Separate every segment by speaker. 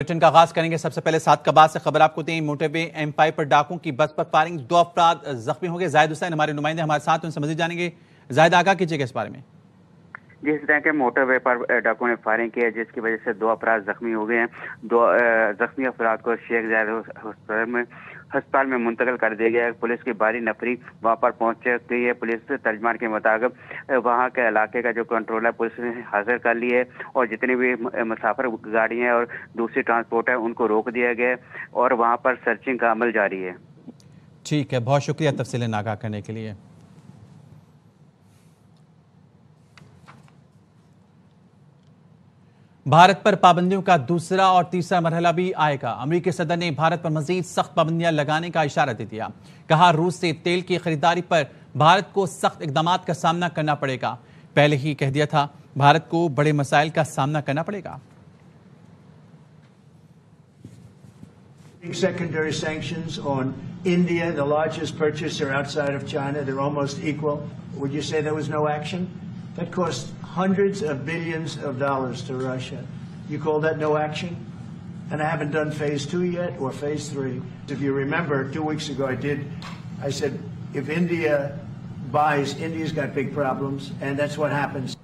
Speaker 1: Bulletin کا آغاز کریں گے۔ سب سے پہلے سعد کباس سے خبر آپ کو دیں۔ موٹر وے M5 پر ڈاکوں کی بس پر فائرنگ، 2 افراد زخمی ہو گئے۔ زاہد حسین ہمارے نمائندے ہمارے ساتھ، ان سے مزید جانیں گے۔ زاہد، آگاہ کیجیے گا اس بارے میں۔
Speaker 2: جس طرح کے موٹر وے پر ڈاکوں نے فائرنگ کی ہے، جس کی وجہ سے 2 افراد زخمی ہو گئے ہیں۔ 2 زخمی افراد کو شیخ زاید ہسپتال میں منتقل کر دیا گیا ہے۔ پولیس کی بھاری نفری وہاں پر پہنچ گئی ہے۔ پولیس ترجمان کے مطابق وہاں کے علاقے کا جو کنٹرول ہے پولیس نے حاصل کر لی ہے، اور جتنی بھی مسافر گاڑیاں اور دوسری ٹرانسپورٹ ہے ان کو روک دیا گیا ہے، اور وہاں پر سرچنگ کا عمل جاری ہے۔
Speaker 1: ٹھیک ہے، بہت شکریہ تفصیلیں آگاہ کرنے کے لیے۔ بھارت پر پابندیوں کا دوسرا اور تیسرا مرحلہ بھی آئے گا۔ امریکی صدر نے بھارت پر مزید سخت پابندیاں لگانے کا اشارہ دے دیا۔ کہا روس سے تیل کی خریداری پر بھارت کو سخت اقدامات کا سامنا کرنا پڑے گا۔ پہلے ہی کہہ دیا تھا بھارت کو بڑے مسائل کا سامنا کرنا پڑے گا۔
Speaker 3: Secondary sanctions on India, the largest purchaser outside of China, they're almost equal. Would you say there was no action? That cost hundreds of billions of dollars to Russia. You call that no action? And I haven't done phase 2 yet or phase 3. If you remember, 2 weeks ago I said, if India buys, India's got big problems, and that's what happens.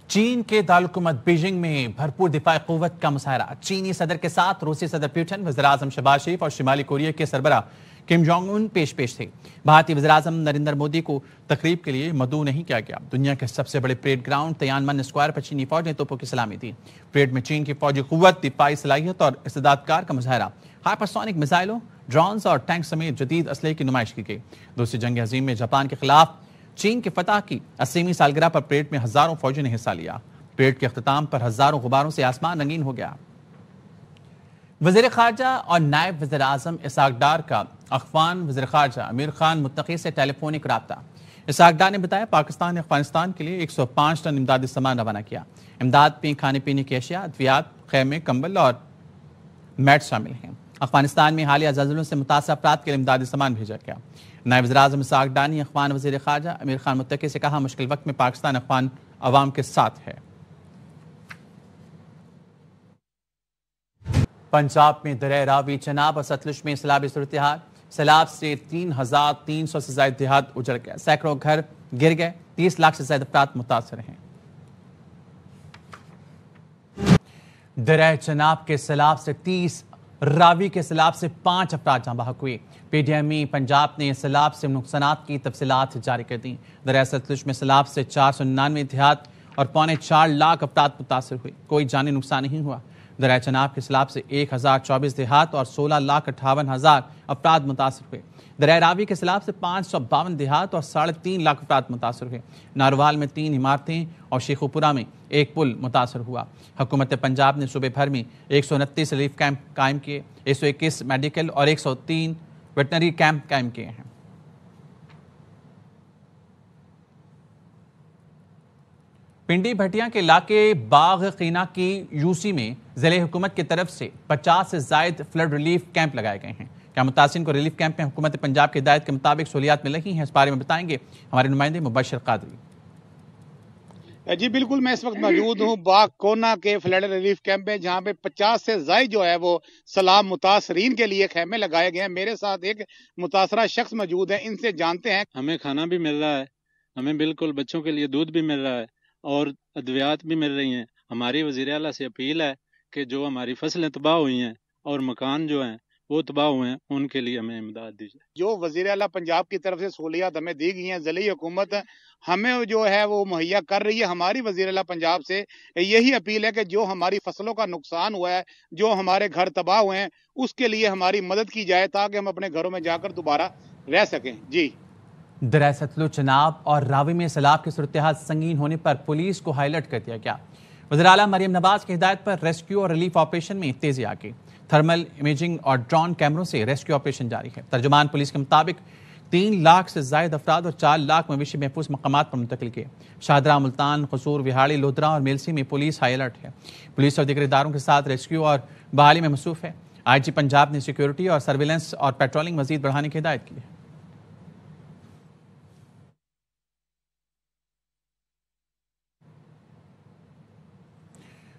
Speaker 1: چین کے دارالحکومت Beijing میں بھرپور دفاعی قوت کا مظاہرہ۔ چینی صدر کے ساتھ روسی صدر پیوٹن، وزیراعظم شہباز شریف اور شمالی کوریا کے سربراہ کم جونگ ان پیش تھے۔ بھارتی وزیراعظم نریندر مودی کو تقریب کے لیے مدعو نہیں کیا گیا۔ دنیا کے سب سے بڑے پریڈ گراؤنڈ تیانمن اسکوائر پر چینی فوج نے توپوں کی سلامی دی۔ پریڈ میں چین کی فوجی قوت، دفاعی صلاحیت اور استعداد کار کا مظاہرہ، ہائپرسونک میزائلوں، ڈرونز اور ٹینک سمیت جدید اسلحے کی نمائش کی گئی۔ دوسری جنگ عظیم میں جاپان کے خلاف چین کی فتح کی 80ویں سالگرہ پر پریڈ میں ہزاروں فوجیوں نے حصہ لیا۔ پریڈ کے اختتام پر ہزاروں غباروں سے آسمان رنگین ہو گیا۔ وزیر خارجہ اور نائب وزیر اعظم اسحاق ڈار کا افغان وزیر خارجہ امیر خان متقی سے ٹیلی فونک رابطہ۔ اسحاق ڈار نے بتایا پاکستان نے افغانستان کے لیے 105 ٹن امدادی سامان روانہ کیا۔ امداد میں کھانے پینے کی اشیاء، ادویات، خیمے، کمبل اور میٹ شامل ہیں۔ افغانستان میں حالیہ زلزلوں سے متاثرہ افراد کے لیے امدادی سامان بھیجا گیا۔ نائب وزیر اعظم اسحاق ڈار نے افغان وزیر خارجہ امیر خان متقی سے کہا مشکل وقت میں پاکستان افغان عوام کے ساتھ ہے۔ پنجاب میں دریائے راوی، چناب اور ستلج میں سیلابی صورتحال۔ سیلاب سے 3300 سے زائد دیہات اجڑ گئے، سینکڑوں گھر گر گئے، 30 لاکھ سے زائد افراد متاثر ہیں۔ دریائے چناب کے سیلاب سے 30، راوی کے سیلاب سے 5 افراد جاں بحق ہوئے۔ پی ٹی ایم پنجاب نے سیلاب سے نقصانات کی تفصیلات جاری کر دیں۔ دریائے ستلج میں سیلاب سے 499 دیہات اور 4.25 لاکھ افراد متاثر ہوئے، کوئی جانی نقصان نہیں ہوا۔ دریائے چناب کے سیلاب سے 1024 دیہات اور 16,58,000 افراد متاثر ہوئے۔ دریائے راوی کے سیلاب سے 552 دیہات اور 3.5 لاکھ افراد متاثر ہوئے۔ ناروال میں 3 عمارتیں اور شیخوپورہ میں 1 پل متاثر ہوا۔ حکومت پنجاب نے صوبے بھر میں 129 ریلیف کیمپ قائم کیے، 121 میڈیکل اور 103 ویٹنری کیمپ قائم کیے ہیں۔ پنڈی بھٹیاں کے علاقے باغ قینا کی یوسی میں ضلع حکومت کی طرف سے 50 سے زائد فلڈ ریلیف کیمپ لگائے گئے ہیں۔ کیا متاثرین کو ریلیف کیمپ میں حکومت پنجاب کی ہدایت کے مطابق سہولیات مل رہی ہیں؟ اس بارے میں بتائیں گے ہمارے نمائندے مبشر قادری۔
Speaker 4: جی بالکل، میں اس وقت موجود ہوں باغ کونا کے فلڈ ریلیف کیمپ میں، جہاں پہ 50 سے زائد جو ہے وہ سیلاب متاثرین کے لیے خیمے لگائے گئے ہیں۔ میرے ساتھ ایک متاثرہ شخص موجود ہے، ان سے جانتے ہیں۔
Speaker 5: ہمیں کھانا بھی مل رہا ہے، ہمیں بالکل بچوں کے لیے دودھ بھی مل رہا ہے اور ادویات بھی مل رہی ہیں۔ ہماری وزیر اعلیٰ سے اپیل ہے کہ جو ہماری فصلیں تباہ ہوئی ہیں اور مکان جو ہیں وہ تباہ ہوئے ہیں، ان کے لیے ہمیں امداد دی جائے۔
Speaker 4: جو وزیر اعلیٰ پنجاب کی طرف سے سہولیات ہمیں دی گئی ہیں، ضلعی حکومت ہمیں جو ہے وہ مہیا کر رہی ہے۔ ہماری وزیر اعلیٰ پنجاب سے یہی اپیل ہے کہ جو ہماری فصلوں کا نقصان ہوا ہے، جو ہمارے گھر تباہ ہوئے ہیں، اس کے لیے ہماری مدد کی جائے تاکہ ہم اپنے گھروں میں جا کر دوبارہ رہ سکیں۔ جی،
Speaker 1: دریائے ستلج، چناب اور راوی میں سیلاب کی صورتحال سنگین ہونے پر پولیس کو ہائی الرٹ کر دیا گیا۔ وزیر اعلیٰ مریم نواز کی ہدایت پر ریسکیو اور ریلیف آپریشن میں تیزی آ گئی۔ تھرمل امیجنگ اور ڈرون کیمروں سے ریسکیو آپریشن جاری ہے۔ ترجمان پولیس کے مطابق 3 لاکھ سے زائد افراد اور 4 لاکھ مویشی محفوظ مقامات پر منتقل کیے۔ شاہدرہ، ملتان، قصور، وہاڑی، لودھرا اور میلسی میں پولیس ہائی الرٹ ہے۔ پولیس اور دیگر اداروں کے ساتھ ریسکیو اور بحالی میں مصروف ہے۔ آئی جی پنجاب نے سیکیورٹی اور سرویلنس اور پیٹرولنگ مزید بڑھانے کی ہدایت کی ہے۔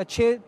Speaker 6: 6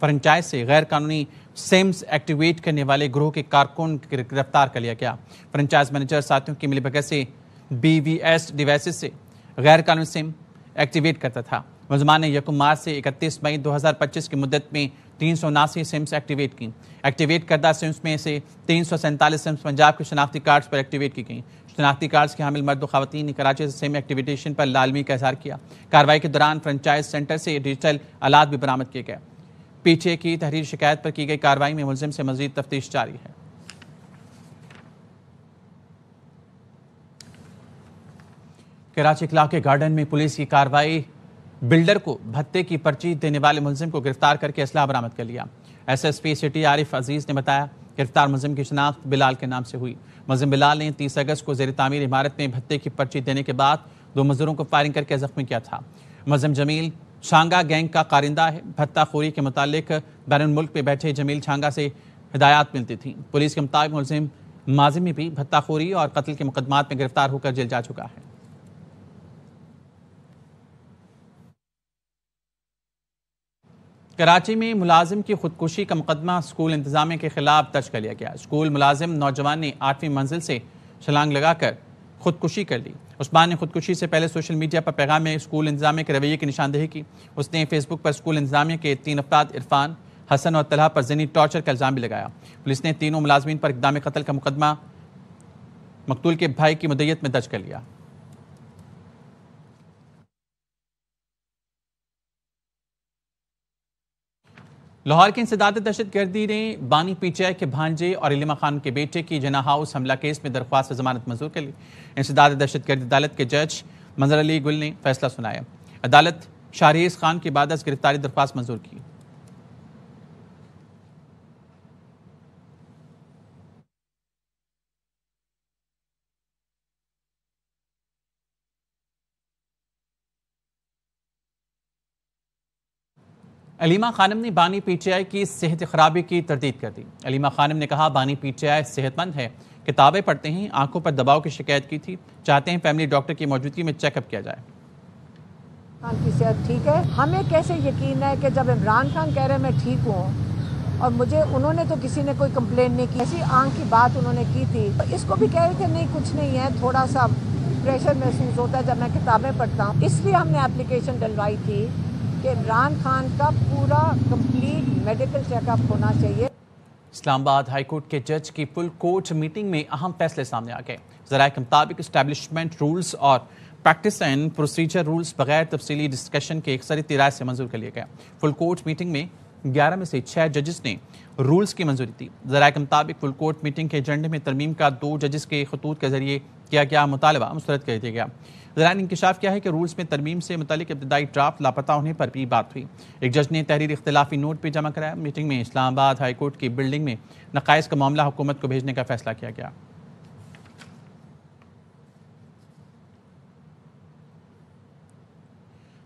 Speaker 1: فرنچائز سے غیر قانونی سمز ایکٹیویٹ کرنے والے گروہ کے کارکن گرفتار کر لیا گیا۔ فرنچائز مینیجر ساتھیوں کی ملی بھگت سے BVS ڈیوائسز سے غیر قانونی سم ایکٹیویٹ کرتا تھا۔ ملزمان نے 1 مارچ سے 31 مئی 2025 کی مدت میں 379 سمز ایکٹیویٹ کی۔ ایکٹیویٹ کردہ سمز میں سے 347 سمز پنجاب کے شناختی کارڈز پر ایکٹیویٹ کی گئیں۔ شناختی کارڈز کے حامل مرد و خواتین نے کراچی سے سم ایکٹیویٹیشن پر لالمی کا اظہار کیا۔ کارروائی کے دوران فرنچائز سینٹر سے ڈیجیٹل آلات بھی برآمد کیے گئے۔ PTA کی تحریر شکایت پر کی گئی کارروائی میں ملزم سے مزید تفتیش جاری ہے۔ کراچی کلاک کے گارڈن میں پولیس کی کارروائی، بلڈر کو بھتے کی پرچی دینے والے ملزم کو گرفتار کر کے اسلحہ برآمد کر لیا۔ SSP سٹی عارف عزیز نے بتایا گرفتار ملزم کی شناخت بلال کے نام سے ہوئی۔ ملزم بلال نے 30 اگست کو زیر تعمیر عمارت میں بھتے کی پرچی دینے کے بعد 2 مزدوروں کو فائرنگ کر کے زخمی کیا تھا۔ ملزم جمیل چھانگا گینگ کا کارندہ ہے۔ بھتہ خوری کے متعلق بین الملک میں بیٹھے جمیل چھانگا سے ہدایات ملتی تھیں۔ پولیس کے مطابق ملزم ماضی میں بھی بھتہ خوری اور قتل کے مقدمات میں گرفتار ہو کر جیل جا چکا ہے۔ کراچی میں ملازم کی خودکشی کا مقدمہ اسکول انتظامیہ کے خلاف درج کر لیا گیا۔ اسکول ملازم نوجوان نے 8ویں منزل سے چھلانگ لگا کر خودکشی کر لی۔ عثمان نے خودکشی سے پہلے سوشل میڈیا پر پیغام میں اسکول انتظامیہ کے رویے کی نشاندہی کی۔ اس نے فیس بک پر اسکول انتظامیہ کے 3 افراد عرفان، حسن اور طلحہ پر ذہنی ٹارچر کا الزام بھی لگایا۔ پولیس نے تینوں ملازمین پر اقدام قتل کا مقدمہ مقتول کے بھائی کی مدعیت میں درج کر لیا۔ لاہور کی انسداد دہشت گردی نے بانی PTI کے بھانجے اور علیمہ خان کے بیٹے کی جناح ہاؤس حملہ کیس میں درخواست ضمانت منظور کر لی۔ انسداد دہشت گردی عدالت کے جج منظر علی گل نے فیصلہ سنایا۔ عدالت شاہریز خان کی بعد از گرفتاری درخواست منظور کی۔ علیمہ خانم نے بانی PTI کی صحت خرابی کی تردید کر دی۔ علیمہ خانم نے کہا بانی PTI صحت مند ہے، کتابیں پڑھتے ہیں، آنکھوں پر دباؤ کی شکایت کی تھی، چاہتے ہیں فیملی ڈاکٹر کی موجودگی میں چیک اپ کیا جائے۔
Speaker 7: خان کی صحت ٹھیک ہے، ہمیں کیسے یقین ہے کہ جب عمران خان کہہ رہے میں ٹھیک ہوں اور مجھے انہوں نے تو کسی نے کوئی کمپلین نہیں کی، ایسی آنکھ کی بات انہوں نے کی تھی، اس کو بھی کہہ رہے تھے نہیں کچھ نہیں ہے، تھوڑا سا پریشر محسوس ہوتا ہے جب میں کتابیں پڑھتا ہوں، اس لیے ہم نے اپلیکیشن ڈلوائی تھی کہ عمران خان کا پورا کمپلیٹ میڈیکل چیک اپ ہونا چاہیے۔
Speaker 1: اسلام آباد ہائی کورٹ کے جج کی فل کورٹ میٹنگ میں اہم فیصلے سامنے آ گئے۔ ذرائع کے مطابق اسٹیبلشمنٹ رولز اور پریکٹس اینڈ پروسیجر رولز بغیر تفصیلی ڈسکشن کے اکثریتی رائے سے منظور کر لیے گئے۔ فل کورٹ میٹنگ میں 11 میں سے 6 ججز نے رولز کی منظوری دی۔ ذرائع کے مطابق فل کورٹ میٹنگ کے ایجنڈے میں ترمیم کا 2 ججز کے خطوط کے ذریعے کیا گیا مطالبہ مسترد کر دیا گیا۔ ذرائع نے انکشاف کیا ہے کہ رولز میں ترمیم سے متعلق ابتدائی ڈرافٹ لاپتہ ہونے پر بھی بات ہوئی۔ ایک جج نے تحریر اختلافی نوٹ بھی جمع کرایا۔ میٹنگ میں اسلام آباد ہائی کورٹ کی بلڈنگ میں نقائص کا معاملہ حکومت کو بھیجنے کا فیصلہ کیا گیا۔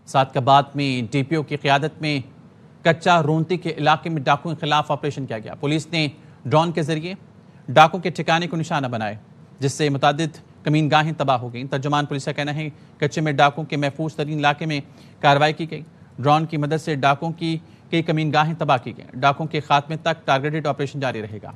Speaker 1: سعدکباد میں DPO کی قیادت میں کچا رونتی کے علاقے میں ڈاکوؤں کے خلاف آپریشن کیا گیا۔ پولیس نے ڈرون کے ذریعے ڈاکو کے ٹھکانے کو نشانہ بنائے، جس سے متعدد کمین گاہیں تباہ ہو گئیں۔ ترجمان پولیس کا کہنا ہے کچے میں ڈاکوں کے محفوظ ترین علاقے میں کارروائی کی گئی۔ ڈرون کی مدد سے ڈاکوں کی کئی کمین گاہیں تباہ کی گئیں۔ ڈاکوں کے خاتمے تک ٹارگیٹڈ آپریشن جاری رہے گا۔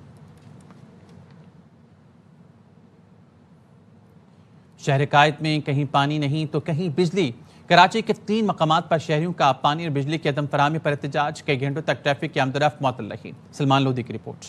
Speaker 1: شہر قائد میں کہیں پانی نہیں تو کہیں بجلی۔ کراچی کے 3 مقامات پر شہریوں کا پانی اور بجلی کی عدم فراہمی پر احتجاج، کئی گھنٹوں تک ٹریفک کی آمد و رفت معطل رہی۔ سلمان لودھی کی رپورٹ۔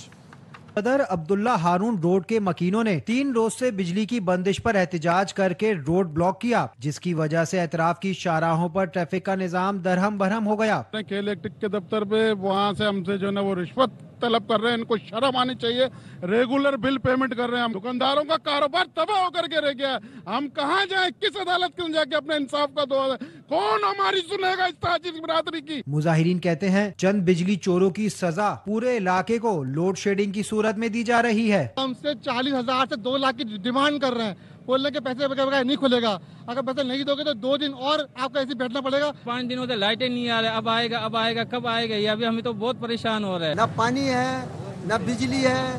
Speaker 8: صدر عبداللہ ہارون روڈ کے مکینوں نے 3 روز سے بجلی کی بندش پر احتجاج کر کے روڈ بلاک کیا، جس کی وجہ سے اطراف کی شاہراہوں پر ٹریفک کا نظام درہم برہم ہو گیا۔
Speaker 4: الیکٹرک کے دفتر پہ وہاں سے ہم سے جو ہے وہ رشوت طلب کر رہے ہیں، ان کو شرم آنی چاہیے، ریگولر بل پیمنٹ کر رہے ہیں۔ ہم دکانداروں کا کاروبار تباہ ہو کر کے رہ گیا ہے، ہم کہاں جائیں، کس عدالت کے جا کے اپنے انصاف کا دعا دیں، کون ہماری سنے گا اس تاجر برادری کی۔
Speaker 8: مظاہرین کہتے ہیں چند بجلی چوروں کی سزا پورے علاقے کو لوڈ شیڈنگ کی صورت میں دی جا رہی ہے۔
Speaker 9: ہم سے 40,000 سے 2 لاکھ کی ڈیمانڈ کر رہے ہیں، بولنے کے پیسے بغیر نہیں کھلے گا، اگر پیسے نہیں دو گے تو 2 دن اور آپ کو ایسے بیٹھنا پڑے گا۔
Speaker 10: 5 دنوں سے لائٹیں نہیں آ رہے، اب آئے گا کب آئے گا، یہ ابھی ہمیں تو بہت پریشان ہو رہے ہیں۔
Speaker 11: نہ پانی ہے، نہ بجلی ہے،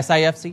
Speaker 1: SIFC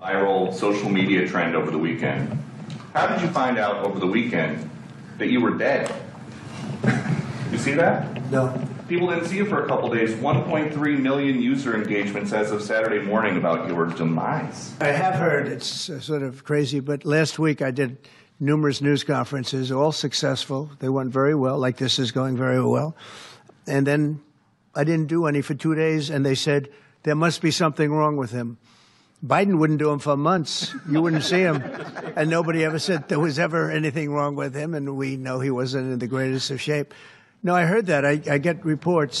Speaker 12: Viral social media trend over the weekend. How did you find out over the weekend that you were dead? You see that?
Speaker 3: No.
Speaker 12: People didn't see you for a couple days. 1.3 million user engagements as of Saturday morning about your demise.
Speaker 3: I have heard, it's sort of crazy, but last week I did numerous news conferences, all successful. They went very well, like this is going very well. And then I didn't do any for 2 days, and they said, there must be something wrong with him. Biden wouldn't do him for months. You wouldn't see him. And nobody ever said there was ever anything wrong with him, and we know he wasn't in the greatest of shape. No, I heard that. I get reports.